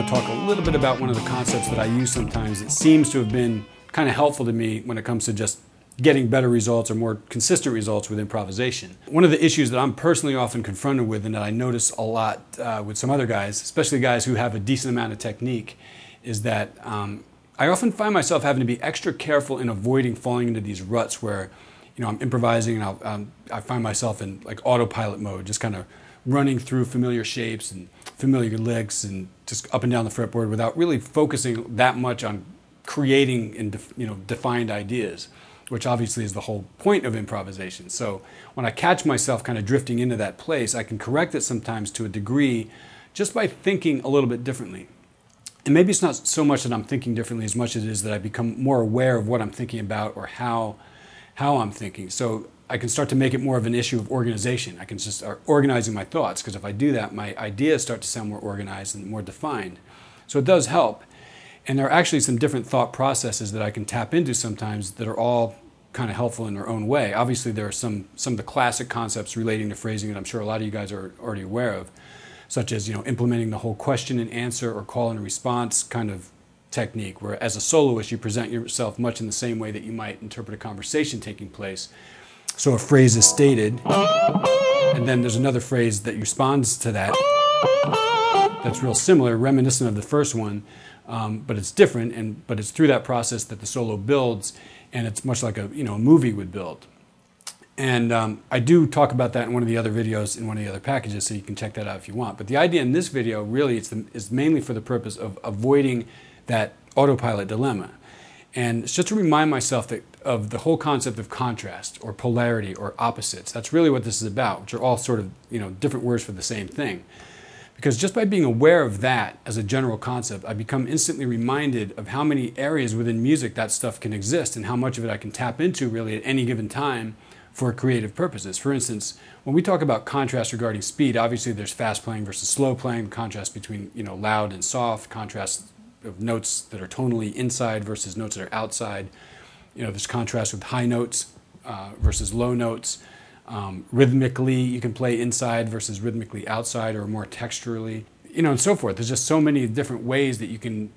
want to talk a little bit about one of the concepts that I use sometimes that seems to have been kind of helpful to me when it comes to just getting better results or more consistent results with improvisation. One of the issues that I'm personally often confronted with, and that I notice a lot with some other guys, especially guys who have a decent amount of technique, is that I often find myself having to be extra careful in avoiding falling into these ruts where, you know, I'm improvising and I find myself in like autopilot mode, just kind of running through familiar shapes and familiar licks and just up and down the fretboard without really focusing that much on creating and defined ideas, which obviously is the whole point of improvisation. So when I catch myself kind of drifting into that place, I can correct it sometimes to a degree just by thinking a little bit differently. And maybe it's not so much that I'm thinking differently as much as it is that I become more aware of what I'm thinking about or how I'm thinking. So I can start to make it more of an issue of organization. I can just start organizing my thoughts, because if I do that, my ideas start to sound more organized and more defined. So it does help. And there are actually some different thought processes that I can tap into sometimes that are all kind of helpful in their own way. Obviously, there are some of the classic concepts relating to phrasing that I'm sure a lot of you guys are already aware of, such as, implementing the whole question and answer or call and response kind of technique, where as a soloist you present yourself much in the same way that you might interpret a conversation taking place. So a phrase is stated, and then there's another phrase that responds to that that's real similar, reminiscent of the first one, but it's different, but it's through that process that the solo builds, and it's much like a movie would build. And I do talk about that in one of the other videos in one of the other packages, so you can check that out if you want. But the idea in this video really is mainly for the purpose of avoiding that autopilot dilemma. And it's just to remind myself of the whole concept of contrast or polarity or opposites. That's really what this is about, which are all sort of different words for the same thing. Because just by being aware of that as a general concept, I become instantly reminded of how many areas within music that stuff can exist and how much of it I can tap into really at any given time for creative purposes. For instance, when we talk about contrast regarding speed, obviously there's fast playing versus slow playing, contrast between loud and soft, contrast of notes that are tonally inside versus notes that are outside. There's contrast with high notes versus low notes. Rhythmically, you can play inside versus rhythmically outside, or more texturally, and so forth. There's just so many different ways that you can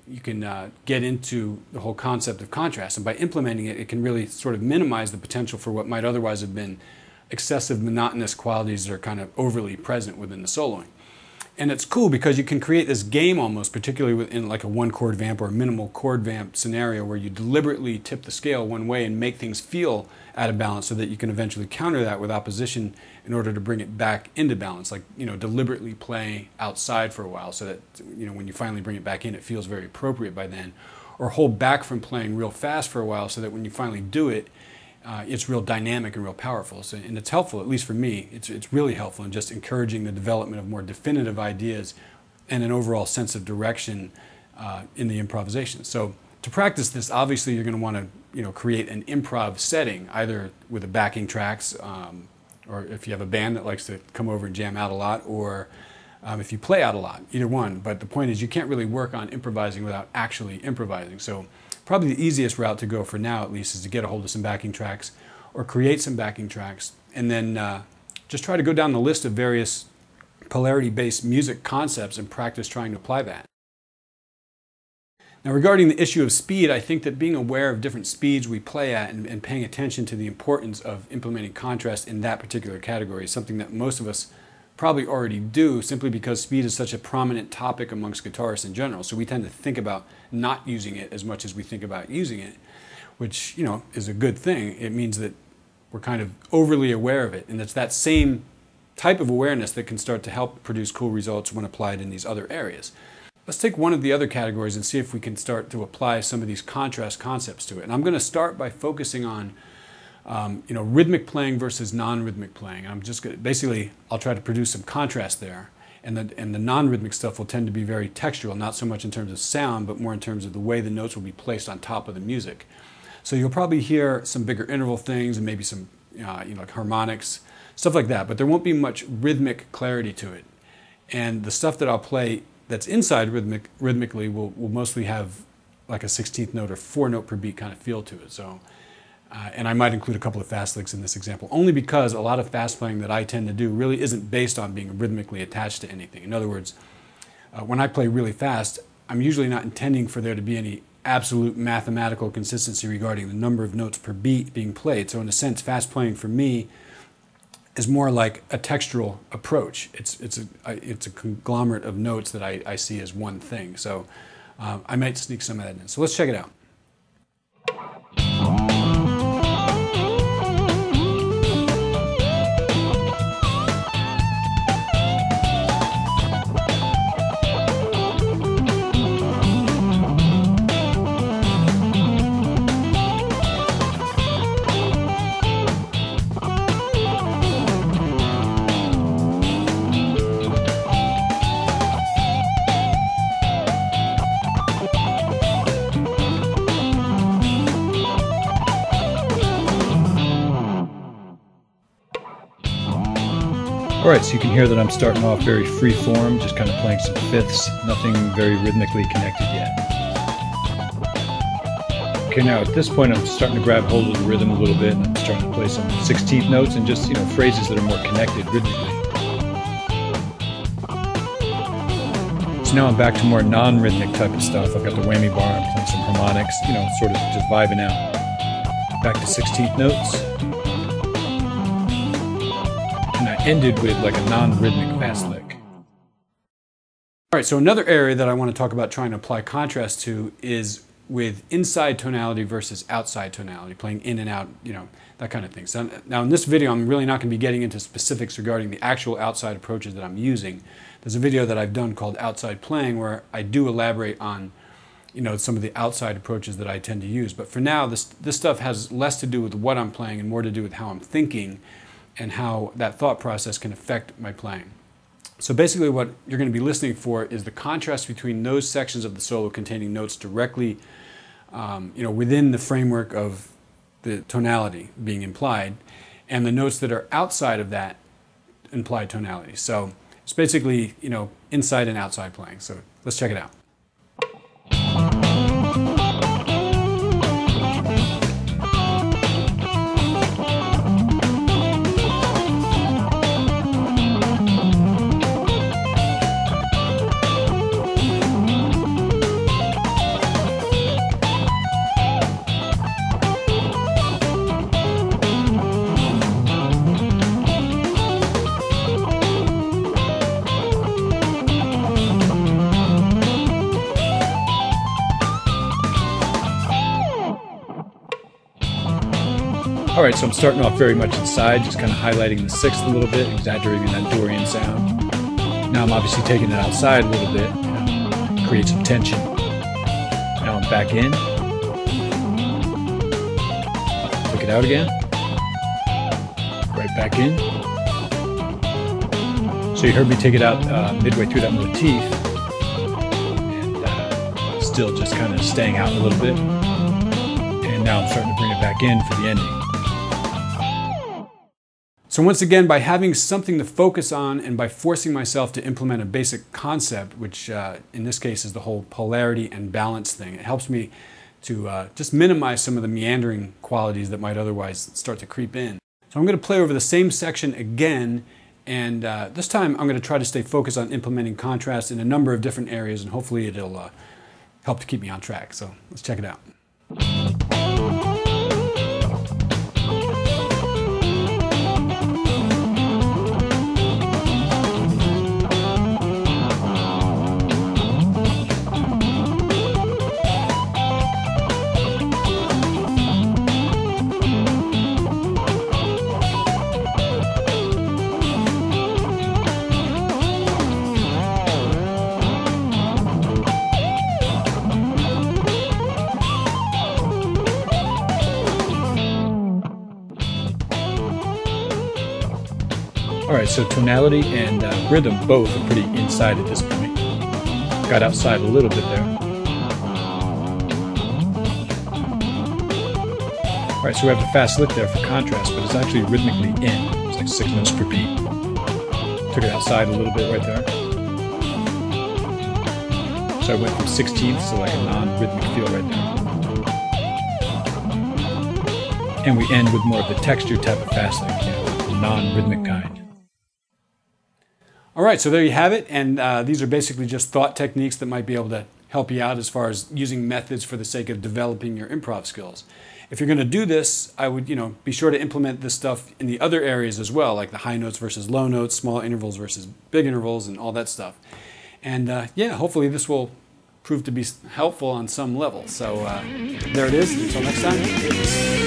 get into the whole concept of contrast, and by implementing it, it can really sort of minimize the potential for what might otherwise have been excessive monotonous qualities that are kind of overly present within the soloing. And it's cool because you can create this game almost, particularly within like a one chord vamp or a minimal chord vamp scenario, where you deliberately tip the scale one way and make things feel out of balance so that you can eventually counter that with opposition in order to bring it back into balance. Like, deliberately play outside for a while so that, when you finally bring it back in, it feels very appropriate by then. Or hold back from playing real fast for a while so that when you finally do it, it's real dynamic and real powerful. So, and it's helpful, at least for me, it's really helpful in just encouraging the development of more definitive ideas and an overall sense of direction in the improvisation. So to practice this, obviously you're going to want to create an improv setting, either with the backing tracks, or if you have a band that likes to come over and jam out a lot, or if you play out a lot, either one. But the point is, you can't really work on improvising without actually improvising. So probably the easiest route to go for now, at least, is to get a hold of some backing tracks or create some backing tracks, and then just try to go down the list of various polarity-based music concepts and practice trying to apply that. Now, regarding the issue of speed, I think that being aware of different speeds we play at and paying attention to the importance of implementing contrast in that particular category is something that most of us probably already do, simply because speed is such a prominent topic amongst guitarists in general. So we tend to think about not using it as much as we think about using it, which is a good thing. It means that we're kind of overly aware of it, and it's that same type of awareness that can start to help produce cool results when applied in these other areas. Let's take one of the other categories and see if we can start to apply some of these contrast concepts to it. And I'm going to start by focusing on rhythmic playing versus non-rhythmic playing. I'm just going to, basically, I'll try to produce some contrast there. And the non-rhythmic stuff will tend to be very textural, not so much in terms of sound, but more in terms of the way the notes will be placed on top of the music. So you'll probably hear some bigger interval things and maybe some like harmonics, stuff like that. But there won't be much rhythmic clarity to it. And the stuff that I'll play that's inside rhythmically will mostly have like a 16th note or 4-note per beat kind of feel to it. So. And I might include a couple of fast licks in this example, only because a lot of fast playing that I tend to do really isn't based on being rhythmically attached to anything. In other words, when I play really fast, I'm usually not intending for there to be any absolute mathematical consistency regarding the number of notes per beat being played. So in a sense, fast playing for me is more like a textural approach. It's a conglomerate of notes that I see as one thing. So I might sneak some of that in. So let's check it out. All right, so you can hear that I'm starting off very free form, just kind of playing some fifths, nothing very rhythmically connected yet. Okay, now at this point I'm starting to grab hold of the rhythm a little bit, and I'm starting to play some 16th notes and just, phrases that are more connected rhythmically. So now I'm back to more non-rhythmic type of stuff. I've got the whammy bar, I'm playing some harmonics, sort of just vibing out. Back to 16th notes. And I ended with like a non-rhythmic fast lick. All right, so another area that I want to talk about trying to apply contrast to is with inside tonality versus outside tonality, playing in and out, that kind of thing. So now in this video, I'm really not going to be getting into specifics regarding the actual outside approaches that I'm using. There's a video that I've done called Outside Playing where I do elaborate on, some of the outside approaches that I tend to use. But for now, this stuff has less to do with what I'm playing and more to do with how I'm thinking and how that thought process can affect my playing. So basically what you're going to be listening for is the contrast between those sections of the solo containing notes directly within the framework of the tonality being implied, and the notes that are outside of that implied tonality. So it's basically, inside and outside playing. So let's check it out. All right, so I'm starting off very much inside, just kind of highlighting the sixth a little bit, exaggerating that Dorian sound. Now I'm obviously taking it outside a little bit, create some tension. Now I'm back in. Take it out again. Right back in. So you heard me take it out midway through that motif, and still just kind of staying out a little bit. And now I'm starting to bring it back in for the ending. So once again, by having something to focus on and by forcing myself to implement a basic concept, which in this case is the whole polarity and balance thing, it helps me to just minimize some of the meandering qualities that might otherwise start to creep in. So I'm going to play over the same section again, and this time I'm going to try to stay focused on implementing contrast in a number of different areas, and hopefully it'll help to keep me on track. So let's check it out. Alright, so tonality and rhythm both are pretty inside at this point. Got outside a little bit there. Alright, so we have the fast lick there for contrast, but it's actually rhythmically in. It's like 6 notes per beat. Took it outside a little bit right there. So I went from 16ths to like a non-rhythmic feel right there. And we end with more of the texture type of fast lick, the non-rhythmic kind. All right, so there you have it, and these are basically just thought techniques that might be able to help you out as far as using methods for the sake of developing your improv skills. If you're going to do this, I would, be sure to implement this stuff in the other areas as well, like the high notes versus low notes, small intervals versus big intervals, and all that stuff. And hopefully this will prove to be helpful on some level. So there it is. Until next time.